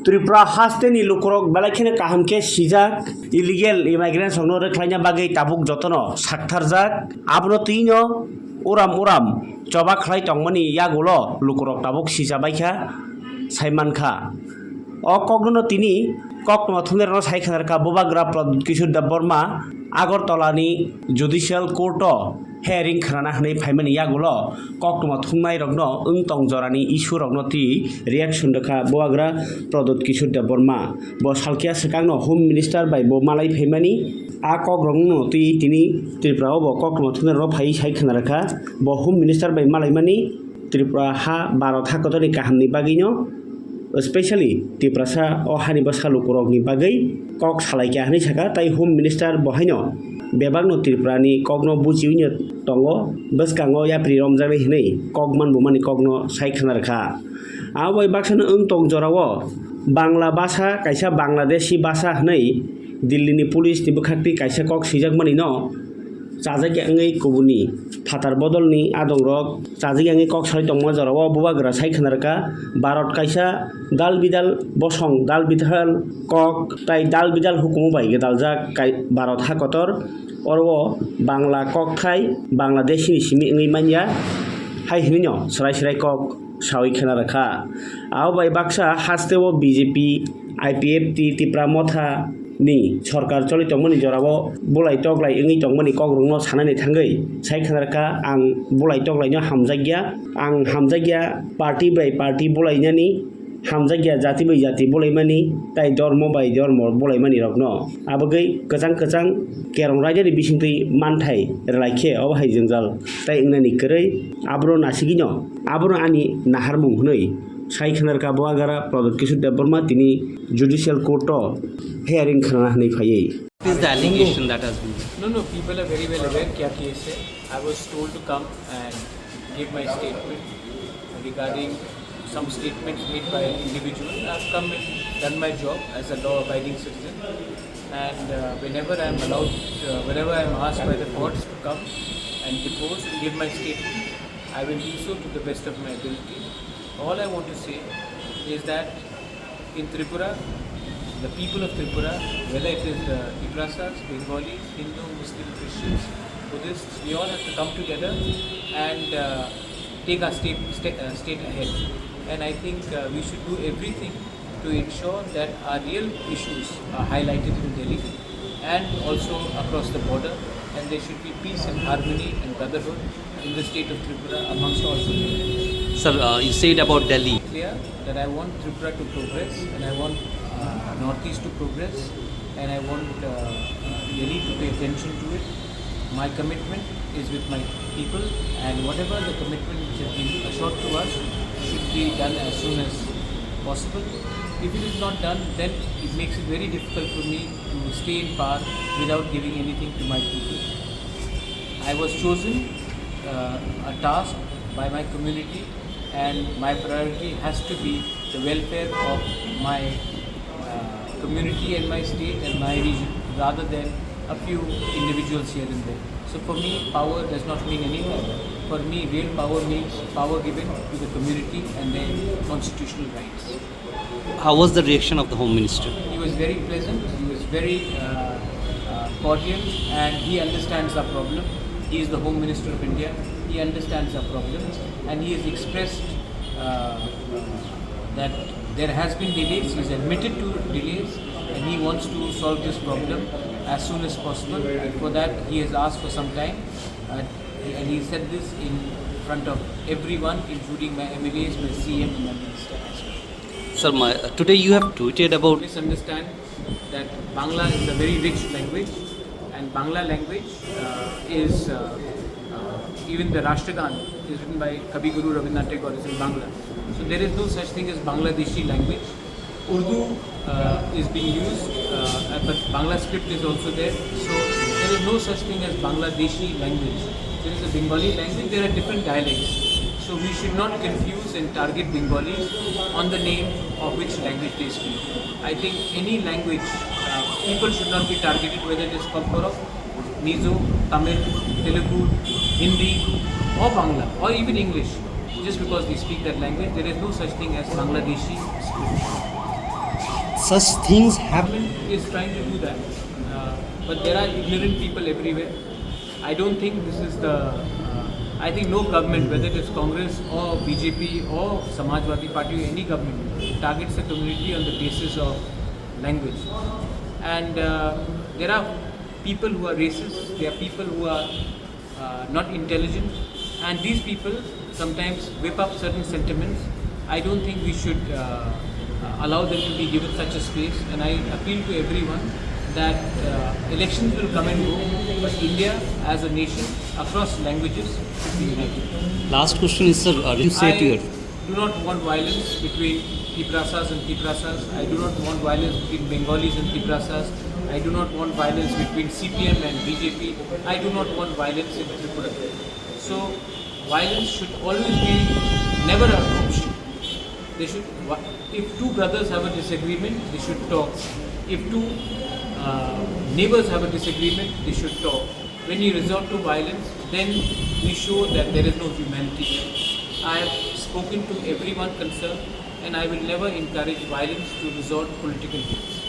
Tripura hasteni lukurok balakhine kahamke sijak illegal immigrants songno reklaina bagai tabuk jotono saktarjak abno tino uram coba khlai tongmani yagulo lukurok tabuk sijabaikha saimankha o kogno tini kokno thunerno saikhanarka bobagra Pradut Kishore Debbarma Agartalani Judicial Court hearing khrana hnei phaimani yagulo kokno thungnai rokno ungtong jorani issue rokno ti reaction dekha boagra Pradut Kishore Debbarma bo salkia sekangno Home Minister bai bo malai phaimani a kogrongno ti tini Tripura bo kokno thunerno phai saikhanarka bo Home Minister bai malai mani Tripura ha 12 tha kodoni kahamni bagino especially Tripura o hani basa lukurok ni bagai kok salaikya hani saka tai Home Minister bohaino bebagno Tripurani kokno bujiwino tongo baskango yapri romjani hinai kokman bumani kokno saikhanarkha abai baksano ungtong jorawo Bangla basa kaisa Bangladeshi basa hinai Delhi ni police ni bukhakti kaisa kok sijakmani no chajagi angai kubuni phatar bodolni adongrok chajagi angai kok sari tongma jorawo bubagra saikhanarka Bharat kaisa dal bidal bosong dal bidal kok tai dal bidal hukumu bai gedaljak Bharat hakotor orwo Bangla kok khai Bangladeshi ni simi angai manya hai hinyo sarai kok sawi khanarkha aw bai baksa hasteo BJP IPF Tripura motha ni सरकार चलित मनि जराबो बुलाइ टगलाइ इंगि तंमनि कग्रंनो सानानै थांगै साइखानारका आं बुलाइ टगलाइनो हामजागिया आं हामजागिया party bye party बुलाइनानि हामजागिया जाति bye जाति बुलाइमानि ताइ धर्म बाय धर्म बुलाइमानि रकनो आबगै गोजां केरं रायजोनि बिसिंथै मानथाइ रायखे अबहाय जोंजाल ताइ इंनानि करै आब्रो नासिगिनो आब्रो आनि नाहारमुं हनै साइखानारका बोआगारा Pradut Kishore Debbarma tini judicial court hearing khana hnei phaiye What is the allegation that has been? No, people are very well aware क्या case है. I was told to come and give my statement regarding some statements made by an individual. I've come and done my job as a law-abiding citizen, and whenever I am asked by the courts to come and depose and give my statement, I will do so to the best of my ability. All I want to say is that in Tripura, the people of Tripura, whether it is the Tiprasas, Bengalis, Hindu, Muslim, Christians, Buddhists, we all have to come together and take our state ahead. And I think we should do everything to ensure that our real issues are highlighted in Delhi and also across the border, and there should be peace and harmony and brotherhood in the state of Tripura amongst all Tripurans. Sir, you said about Delhi. Clear that I want Tripura to progress, and I want Northeast to progress, and I want Delhi to pay attention to it. My commitment is with my people, and whatever the commitment which has been assured to us should be done as soon as possible. If it is not done, then it makes it very difficult for me to stay in power without giving anything to my people. I was chosen a task by my community, and my priority has to be the welfare of my community and my state and my region, rather than a few individuals here and there. So for me, power does not mean anything. For me, real power means power given to the community and their constitutional rights. How was the reaction of the Home Minister? He was very pleasant, he was very cordial, and he understands our problem. He is the Home Minister of India. He understands our problems, and he has expressed that there has been delays. He has admitted to delays, and he wants to solve this problem as soon as possible. And for that, he has asked for some time, and he said this in front of everyone, including my MLAs, my CM, and my minister as well. Sir, today you have tweeted about. Please understand that Bangla is a very rich language, and Bangla language is even the Rashtragan is written by Kavi Guru Rabindranath Tagore, is in Bangla. So there is no such thing as Bangladeshi language. Urdu is being used, but Bangla script is also there. So there is no such thing as Bangladeshi language. There is a Bengali language. There are different dialects. So we should not confuse and target Bengalis on the name of which language they speak. I think any language, people should not be targeted, whether it is Kokborok, Mizo, Tamil, Telugu, Hindi, or Bangla, or even English. Just because they speak that language, there is no such thing as Bangladeshi script. such things happen. Government is trying to do that, but there are ignorant people everywhere. I don't think this is the. I think no government, whether it is Congress or BJP or Samajwadi Party or any government, targets the community on the basis of language. And there are people who are racist. There are people who are not intelligent, and these people sometimes whip up certain sentiments. I don't think we should allow them to be given such a space, and I appeal to everyone that elections will come and go, but India as a nation across languages should be united. Last question is, sir, you say to I your do not want violence between Tiprasas and Tiprasas. I do not want violence between Bengalis and Tiprasas. I do not want violence between CPM and BJP. I do not want violence in Tripura. So violence should always be never an option. They should, if two brothers have a disagreement, they should talk. If two neighbors have a disagreement, they should talk. When you resort to violence, then we show that there is no humanity. I have spoken to everyone concerned, and I will never encourage violence to resort to political means.